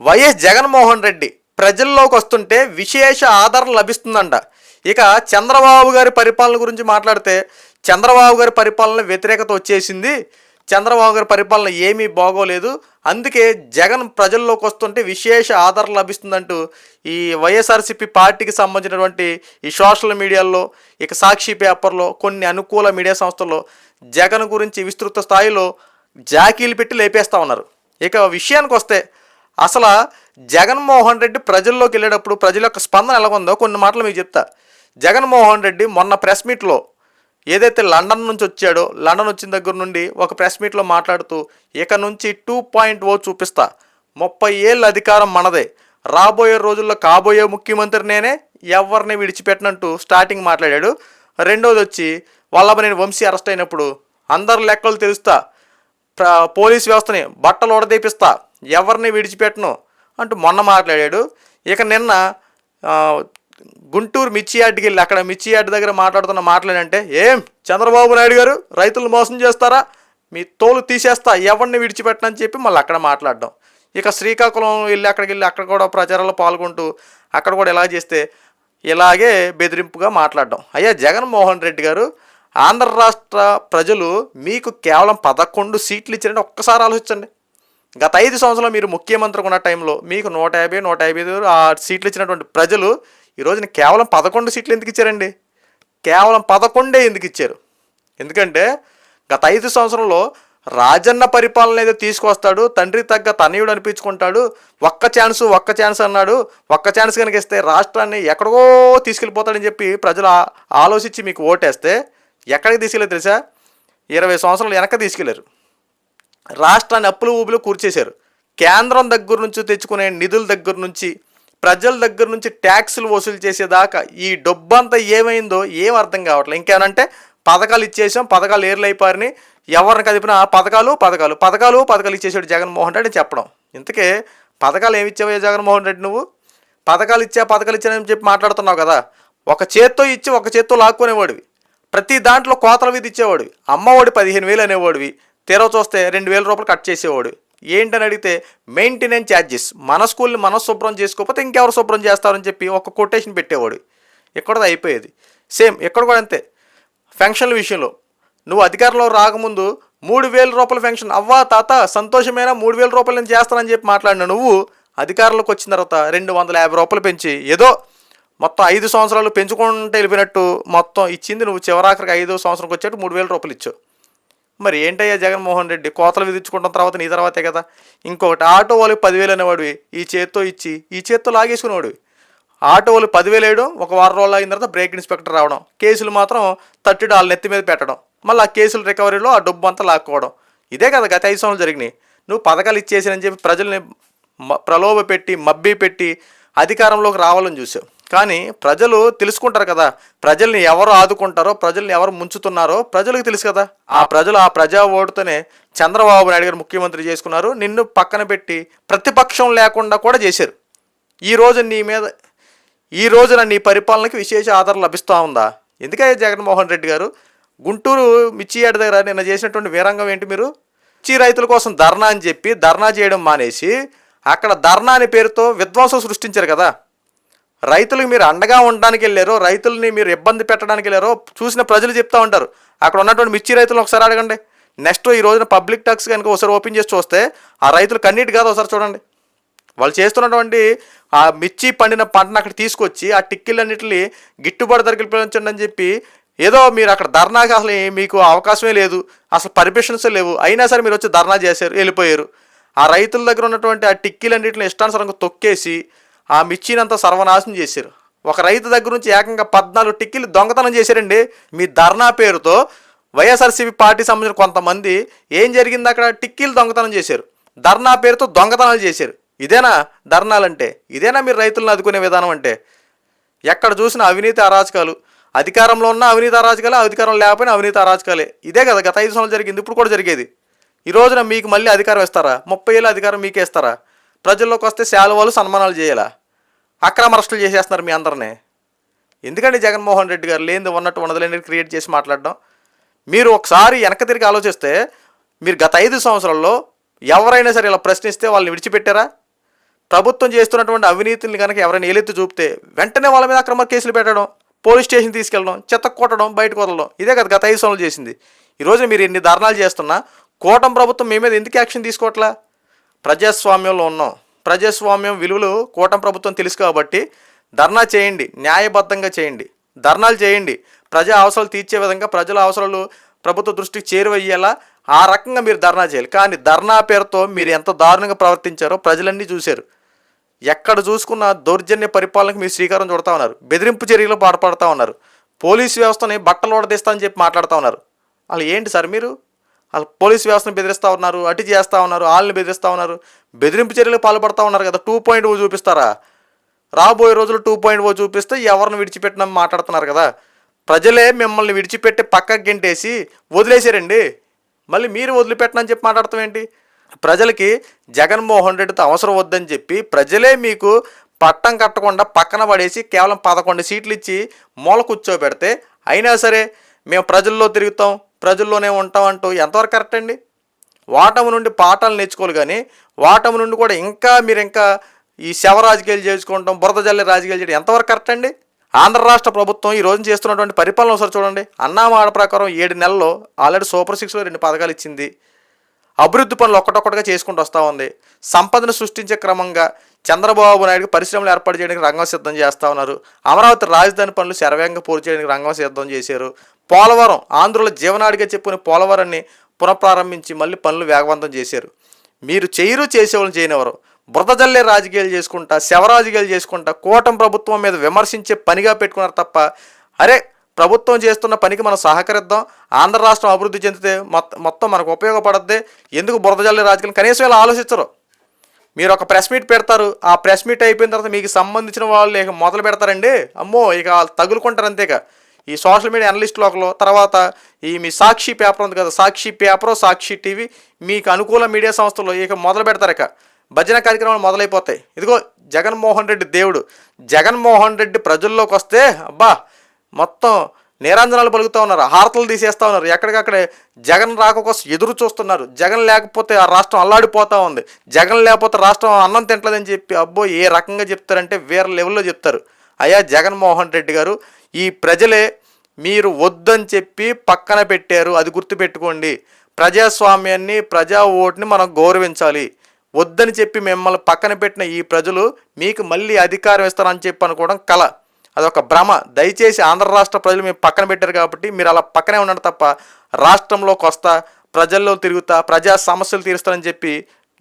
YS Jaganmohan Reddy ప్రజల్లోకి వస్తుంటే విశేష ఆదరణ లభిస్తుందంట. ఇక చంద్రబాబు గారి పరిపాలన గురించి మాట్లాడితే చంద్రబాబు గారి పరిపాలన వ్యతిరేకత వచ్చేసింది, చంద్రబాబు గారి పరిపాలన ఏమీ బాగోలేదు, అందుకే జగన్ ప్రజల్లోకి వస్తుంటే విశేష ఆదరణ లభిస్తుందంటూ ఈ వైఎస్ఆర్సీపీ పార్టీకి సంబంధించినటువంటి ఈ సోషల్ మీడియాల్లో, ఇక సాక్షి పేపర్లో, కొన్ని అనుకూల మీడియా సంస్థల్లో జగన్ గురించి విస్తృత స్థాయిలో జాకీలు పెట్టి లేపేస్తూ ఉన్నారు. ఇక విషయానికి వస్తే అసలు జగన్మోహన్ రెడ్డి ప్రజల్లోకి వెళ్ళేటప్పుడు ప్రజల యొక్క స్పందన ఎలా ఉందో కొన్ని మాటలు మీకు చెప్తా. జగన్మోహన్ రెడ్డి మొన్న ప్రెస్ మీట్లో ఏదైతే లండన్ నుంచి వచ్చాడో, లండన్ వచ్చిన దగ్గర నుండి ఒక ప్రెస్ మీట్లో మాట్లాడుతూ ఇక నుంచి 2.0 చూపిస్తా, 30 ఏళ్ళ అధికారం మనదే, రాబోయే రోజుల్లో కాబోయే ముఖ్యమంత్రి నేనే, ఎవరిని విడిచిపెట్టనంటూ స్టార్టింగ్ మాట్లాడాడు. రెండోది వచ్చి వల్లభనేని వంశీ అరెస్ట్ అయినప్పుడు అందరు లెక్కలు తెలుస్తా, పోలీస్ వ్యవస్థని బట్టలు ఓడదీపిస్తా, ఎవరిని విడిచిపెట్టను అంటూ మొన్న మాట్లాడాడు. ఇక నిన్న గుంటూరు మిర్చి యార్డ్కి వెళ్ళి అక్కడ మిర్చి యార్డ్ దగ్గర మాట్లాడుతున్న మాటలేనంటే, ఏం చంద్రబాబు నాయుడు గారు రైతులను మోసం చేస్తారా, మీ తోలు తీసేస్తా, ఎవరిని విడిచిపెట్టనని చెప్పి మళ్ళీ అక్కడ మాట్లాడడం. ఇక శ్రీకాకుళం వెళ్ళి అక్కడికి వెళ్ళి అక్కడ కూడా ప్రచారంలో పాల్గొంటూ అక్కడ కూడా ఎలా చేస్తే ఇలాగే బెదిరింపుగా మాట్లాడడం. అయ్యా జగన్మోహన్ రెడ్డి గారు, ఆంధ్ర రాష్ట్ర ప్రజలు మీకు కేవలం 11 సీట్లు ఇచ్చారంటే ఒక్కసారి ఆలోచించండి. గత 5 సంవత్సరాలు మీరు ముఖ్యమంత్రి ఉన్న టైంలో మీకు 150 ఆ సీట్లు ఇచ్చినటువంటి ప్రజలు ఈ రోజున కేవలం 11 సీట్లు ఎందుకు ఇచ్చారండి? కేవలం 11 ఎందుకు ఇచ్చారు? ఎందుకంటే గత 5 సంవత్సరంలో రాజన్న పరిపాలన ఏదో తీసుకొస్తాడు, తండ్రి తగ్గ తనయుడు అనిపించుకుంటాడు, ఒక్క ఛాన్స్ అన్నాడు, ఒక్క ఛాన్స్ కనుక ఇస్తే రాష్ట్రాన్ని ఎక్కడికో తీసుకెళ్ళిపోతాడని చెప్పి ప్రజలు ఆలోచించి మీకు ఓటేస్తే ఎక్కడికి తీసుకెళ్ళారు తెలుసా? 20 సంవత్సరాలు వెనక తీసుకెళ్లారు. రాష్ట్రాన్ని అప్పులు ఊబులు కూర్చేశారు. కేంద్రం దగ్గర నుంచి తెచ్చుకునే నిధుల దగ్గర నుంచి, ప్రజల దగ్గర నుంచి ట్యాక్సులు వసూలు చేసేదాకా ఈ డబ్బంతా ఏమైందో ఏం అర్థం కావట్లేదు. ఇంకేనంటే పథకాలు ఇచ్చేసాం, పథకాలు ఏర్లైపారని ఎవరిని కదిపినా పథకాలు ఇచ్చేసాడు జగన్మోహన్ రెడ్డి చెప్పడం. ఇంతకే పథకాలు ఏమి ఇచ్చావే జగన్మోహన్ రెడ్డి? నువ్వు పథకాలు ఇచ్చానని చెప్పి మాట్లాడుతున్నావు కదా. ఒక చేత్తో ఇచ్చి ఒక చేత్తో లాక్కునేవాడివి, ప్రతి దాంట్లో కోతల విధి ఇచ్చేవాడివి, అమ్మఒడి 15,000 అనేవాడివి, తీరా చూస్తే 2,000 రూపాయలు కట్ చేసేవాడు. ఏంటని అడిగితే మెయింటెనెన్స్ ఛార్జెస్, మన స్కూల్ని మనం శుభ్రం చేసుకోకపోతే ఇంకెవరు శుభ్రం చేస్తారని చెప్పి ఒక కొటేషన్ పెట్టేవాడు. ఇక్కడ అయిపోయేది. సేమ్ ఇక్కడ కూడా అంతే. ఫెన్షన్ల విషయంలో నువ్వు అధికారంలో రాకముందు 3,000 రూపాయల ఫెన్షన్, అవ్వా తాత సంతోషమైనా 3,000 రూపాయలు నేను చేస్తానని చెప్పి మాట్లాడిన నువ్వు అధికారంలోకి వచ్చిన తర్వాత 250 రూపాయలు పెంచి ఏదో మొత్తం 5 సంవత్సరాలు పెంచుకుంటే వెళ్ళిపోయినట్టు మొత్తం ఇచ్చింది నువ్వు. చివరాఖరికి 5వ సంవత్సరంకి వచ్చేట్టు 3,000 రూపాయలు ఇచ్చావు. మరి ఏంటయ్యా జగన్మోహన్ రెడ్డి, కోతలు విధించుకుంటున్న తర్వాత నీ తర్వాతే కదా. ఇంకొకటి ఆటో వాళ్ళకి 10,000 అనేవాడివి, ఈ చేత్తో ఇచ్చి ఈ చేత్తో లాగేసుకునేవాడివి. ఆటో వాళ్ళు 10,000 వేయడం, ఒక వారం రోజులు అయిన తర్వాత బ్రేక్ ఇన్స్పెక్టర్ రావడం, కేసులు మాత్రం తట్టిడు వాళ్ళ నెత్తి మీద పెట్టడం, మళ్ళీ ఆ కేసుల రికవరీలో ఆ డబ్బు అంతా లాక్కోవడం. ఇదే కదా గత 5 సంవత్సరాలు జరిగినాయి. నువ్వు పథకాలు ఇచ్చేసానని చెప్పి ప్రజల్ని ప్రలోభ పెట్టి మబ్బి పెట్టి అధికారంలోకి రావాలని చూసావు. కానీ ప్రజలు తెలుసుకుంటారు కదా, ప్రజల్ని ఎవరు ఆదుకుంటారో, ప్రజల్ని ఎవరు ముంచుతున్నారో ప్రజలకు తెలుసు కదా. ఆ ప్రజలు ఆ ప్రజా ఓటుతోనే చంద్రబాబు నాయుడు గారు ముఖ్యమంత్రి చేసుకున్నారు. నిన్ను పక్కన పెట్టి ప్రతిపక్షం లేకుండా కూడా చేశారు. ఈ రోజున నీ పరిపాలనకి విశేష ఆదరణ లభిస్తూ ఉందా? ఎందుకంటే జగన్మోహన్ రెడ్డి గారు గుంటూరు మిర్చి యార్డ్ దగ్గర నిన్న చేసినటువంటి వీరంగం ఏంటి? మీరు మిర్చి రైతుల కోసం ధర్నా అని చెప్పి ధర్నా చేయడం మానేసి అక్కడ ధర్నా అనే పేరుతో విధ్వంసం సృష్టించారు కదా. రైతులకు మీరు అండగా ఉండడానికి వెళ్ళారో, రైతుల్ని మీరు ఇబ్బంది పెట్టడానికి వెళ్ళారో చూసిన ప్రజలు చెప్తూ ఉంటారు. అక్కడ ఉన్నటువంటి మిర్చి రైతులను ఒకసారి అడగండి. నెక్స్ట్ ఈ రోజున పబ్లిక్ టాక్స్ కనుక ఒకసారి ఓపెన్ చేసి చూస్తే ఆ రైతులు కన్నీటి కాదు ఒకసారి చూడండి. వాళ్ళు చేస్తున్నటువంటి ఆ మిర్చి పండిన పంటను అక్కడ తీసుకొచ్చి ఆ టిక్కిలన్నింటినీ గిట్టుబాటు ధరకి పెంచండి అని చెప్పి ఏదో మీరు అక్కడ ధర్నాకి అసలు మీకు అవకాశమే లేదు, అసలు పర్మిషన్స్ లేవు, అయినా సరే మీరు వచ్చి ధర్నా చేశారు, వెళ్ళిపోయారు. ఆ రైతుల దగ్గర ఉన్నటువంటి ఆ టిక్కీలన్నింటిని ఇష్టానుసారంగా తొక్కేసి ఆ మిర్చినంతా సర్వనాశనం చేశారు. ఒక రైతు దగ్గర నుంచి ఏకంగా 14 టిక్కీలు దొంగతనం చేశారండి మీ ధర్నా పేరుతో. వైఎస్ఆర్సీపీ పార్టీ సంబంధించిన కొంతమంది ఏం జరిగింది అక్కడ? టిక్కీలు దొంగతనం చేశారు, ధర్నా పేరుతో దొంగతనాలు చేశారు. ఇదేనా ధర్నాలంటే? ఇదేనా మీరు రైతులను ఆదుకునే విధానం అంటే? ఎక్కడ చూసినా అవినీతి అరాచకాలు, అధికారంలో ఉన్న అవినీతి అరాచకాలే, అధికారం లేకపోయినా అవినీతి అరాచకాలే. ఇదే కదా గత 5 సంవత్సరాలు జరిగింది, ఇప్పుడు కూడా జరిగేది. ఈ రోజున మీకు మళ్ళీ అధికారం ఇస్తారా? 30 ఏళ్ళ అధికారం మీకే ఇస్తారా? ప్రజల్లోకి వస్తే శాలువాలు సన్మానాలు చేయాలా? అక్రమ అరెస్టులు చేసేస్తున్నారు మీ అందరినీ. ఎందుకంటే జగన్మోహన్ రెడ్డి గారు లేనిది ఉన్నట్టు ఉన్నదిలేని క్రియేట్ చేసి మాట్లాడడం. మీరు ఒకసారి వెనక తిరిగి ఆలోచిస్తే మీరు గత 5 సంవత్సరాల్లో ఎవరైనా సరే ఇలా ప్రశ్నిస్తే వాళ్ళని విడిచిపెట్టారా? ప్రభుత్వం చేస్తున్నటువంటి అవినీతిని కనుక ఎవరైనా ఏలెత్తి చూపితే వెంటనే వాళ్ళ మీద అక్రమ కేసులు పెట్టడం, పోలీస్ స్టేషన్ తీసుకెళ్ళడం, చెత్త కొట్టడం, బయటకు వదలడం, ఇదే కదా గత 5 సంవత్సరాలు చేసింది. ఈరోజు మీరు ఎన్ని ధర్నాలు చేస్తున్నా కూటమి ప్రభుత్వం మీ మీద ఎందుకు యాక్షన్ తీసుకోవట్లా? ప్రజాస్వామ్యంలో ఉన్నాం. ప్రజాస్వామ్యం విలువలు కూటమి ప్రభుత్వం తెలుసు కాబట్టి ధర్నా చేయండి, న్యాయబద్ధంగా చేయండి, ధర్నాలు చేయండి, ప్రజా అవసరాలు తీర్చే విధంగా ప్రజల అవసరాలు ప్రభుత్వ దృష్టికి చేరువయ్యేలా ఆ రకంగా మీరు ధర్నా చేయాలి. కానీ ధర్నా పేరుతో మీరు ఎంత దారుణంగా ప్రవర్తించారో ప్రజలన్నీ చూశారు. ఎక్కడ చూసుకున్న దౌర్జన్య పరిపాలనకు మీరు శ్రీకారం చుడతా ఉన్నారు, బెదిరింపు చర్యలు పాల్పడతా ఉన్నారు, పోలీసు వ్యవస్థని బట్టలు ఓడదీస్తా అని చెప్పి మాట్లాడుతూ ఉన్నారు. వాళ్ళు ఏంటి సార్ మీరు? వాళ్ళు పోలీసు వ్యవస్థను బెదిరిస్తూ ఉన్నారు, అటు చేస్తూ ఉన్నారు, వాళ్ళని బెదిరిస్తూ ఉన్నారు, బెదిరింపు చర్యలకు పాల్పడుతూ ఉన్నారు కదా. 2.0 చూపిస్తారా? రాబోయే రోజులు 2.0 చూపిస్తే ఎవరిని విడిచిపెట్టినా మాట్లాడుతున్నారు కదా. ప్రజలే మిమ్మల్ని విడిచిపెట్టి పక్కకి గెంటేసి వదిలేశారండి, మళ్ళీ మీరు వదిలిపెట్టనని చెప్పి మాట్లాడతాం ఏంటి? ప్రజలకి జగన్మోహన్ రెడ్డితో అవసరం వద్దని చెప్పి ప్రజలే మీకు పట్టం కట్టకుండా పక్కన పడేసి కేవలం 11 సీట్లు ఇచ్చి మూల కూర్చోబెడితే అయినా సరే మేము ప్రజల్లో తిరుగుతాం, ప్రజల్లోనే ఉంటాం అంటూ ఎంతవరకు కరెక్ట్ అండి? వాటము నుండి పాఠాలు నేర్చుకోవాలి, కానీ వాటము నుండి కూడా మీరు ఇంకా ఈ శవ రాజకీయాలు చేసుకుంటాం, బురద జల్లే రాజకీయాలు చేయడం ఎంతవరకు కరెక్ట్ అండి? ఆంధ్ర రాష్ట్ర ప్రభుత్వం ఈ రోజు చేస్తున్నటువంటి పరిపాలన ఒకసారి చూడండి. అన్నామాట ప్రకారం 7 నెలల్లో ఆల్రెడీ సూపర్ 6లో 2 పథకాలు ఇచ్చింది. అభివృద్ధి పనులు ఒక్కటొక్కటిగా చేసుకుంటూ వస్తూ ఉంది. సంపదను సృష్టించే క్రమంగా చంద్రబాబు నాయుడు పరిశ్రమలు ఏర్పాటు చేయడానికి రంగం సిద్ధం చేస్తూ ఉన్నారు. అమరావతి రాజధాని పనులు శరవేగంగా పూర్తి చేయడానికి రంగం సిద్ధం చేశారు. పోలవరం ఆంధ్రుల జీవనాడిగా చెప్పుకునే పోలవరాన్ని పునఃప్రారంభించి మళ్ళీ పనులు వేగవంతం చేశారు. మీరు చేసేవాళ్ళని చేయనివారు బురద జల్లే రాజకీయాలు చేసుకుంటా, శవ రాజకీయాలు చేసుకుంటా కూటమి ప్రభుత్వం మీద విమర్శించే పనిగా పెట్టుకున్నారు తప్ప, అరే ప్రభుత్వం చేస్తున్న పనికి మనం సహకరిద్దాం, ఆంధ్ర రాష్ట్రం అభివృద్ధి చెందితే మొత్తం మనకు ఉపయోగపడద్దే, ఎందుకు బురద జల్లే రాజకీయాలు కనీసం ఇలా ఆలోచించరు. మీరు ఒక ప్రెస్ మీట్ పెడతారు, ఆ ప్రెస్ మీట్ అయిపోయిన తర్వాత మీకు సంబంధించిన వాళ్ళు ఇక మొదలు పెడతారండి, అమ్మో ఇక తగులుకుంటారు అంతేగా. ఈ సోషల్ మీడియా అనలిస్టులు ఒకరు, తర్వాత ఈ మీ సాక్షి పేపర్ ఉంది కదా, సాక్షి పేపరు, సాక్షి టీవీ, మీకు అనుకూల మీడియా సంస్థలు ఇక మొదలు పెడతారు. ఇక భజన కార్యక్రమాలు మొదలైపోతాయి. ఇదిగో జగన్మోహన్ రెడ్డి దేవుడు, జగన్మోహన్ రెడ్డి ప్రజల్లోకి వస్తే అబ్బా మొత్తం నీరాంజనాలు పలుకుతూ ఉన్నారు, హారతలు తీసేస్తూ ఉన్నారు, ఎక్కడికక్కడే జగన్ రాక కోసం ఎదురు చూస్తున్నారు. జగన్ లేకపోతే ఆ రాష్ట్రం అల్లాడిపోతూ ఉంది, జగన్ లేకపోతే రాష్ట్రం అన్నం తింటలేదని చెప్పి అబ్బో ఏ రకంగా చెప్తారంటే వేరే లెవెల్లో చెప్తారు. అయ్యా జగన్మోహన్ రెడ్డి గారు, ఈ ప్రజలే మీరు వద్దని చెప్పి పక్కన పెట్టారు, అది గుర్తుపెట్టుకోండి. ప్రజాస్వామ్యాన్ని, ప్రజా ఓటుని మనం గౌరవించాలి. వద్దని చెప్పి మిమ్మల్ని పక్కన పెట్టిన ఈ ప్రజలు మీకు మళ్ళీ అధికారం ఇస్తారని చెప్పి అనుకోవడం కల, అదొక భ్రమ. దయచేసి ఆంధ్ర రాష్ట్ర ప్రజలు మీరు పక్కన పెట్టారు కాబట్టి మీరు అలా పక్కనే ఉండండి తప్ప రాష్ట్రంలోకి వస్తా, ప్రజల్లో తిరుగుతా, ప్రజా సమస్యలు తీరుస్తారని చెప్పి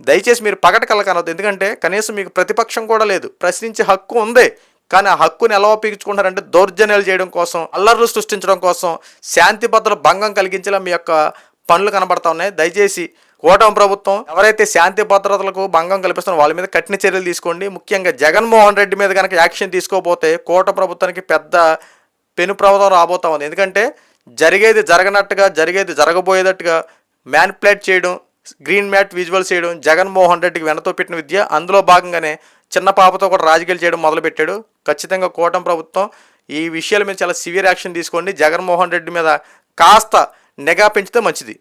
దయచేసి మీరు పగట కలకనవద్దు. ఎందుకంటే కనీసం మీకు ప్రతిపక్షం కూడా లేదు, ప్రశ్నించే హక్కు ఉంది. కానీ ఆ హక్కుని ఎలా ఉపయోగించుకుంటారంటే దౌర్జన్యాలు చేయడం కోసం, అల్లర్లు సృష్టించడం కోసం, శాంతి భద్రత భంగం కలిగించేలా మీ యొక్క పనులు కనబడతా ఉన్నాయి. దయచేసి కూటమి ప్రభుత్వం ఎవరైతే శాంతి భద్రతలకు భంగం కల్పిస్తున్నారో వాళ్ళ మీద కఠిన చర్యలు తీసుకోండి. ముఖ్యంగా జగన్మోహన్ రెడ్డి మీద కనుక యాక్షన్ తీసుకోకపోతే కూటమి ప్రభుత్వానికి పెద్ద పెను ప్రమాదం రాబోతా ఉంది. ఎందుకంటే జరిగేది జరగనట్టుగా, జరిగేది జరగబోయేటట్టుగా మ్యానిపులేట్ చేయడం, గ్రీన్ మ్యాట్ విజువల్స్ చేయడం జగన్మోహన్ రెడ్డికి వెనతో పెట్టిన విద్య. అందులో భాగంగానే చిన్న పాపతో కూడా రాజకీయాలు చేయడం మొదలుపెట్టాడు. ఖచ్చితంగా కూటమి ప్రభుత్వం ఈ విషయాల మీద చాలా సివియర్ యాక్షన్ తీసుకోండి. జగన్మోహన్ రెడ్డి మీద కాస్త నిఘా పెంచితే మంచిది.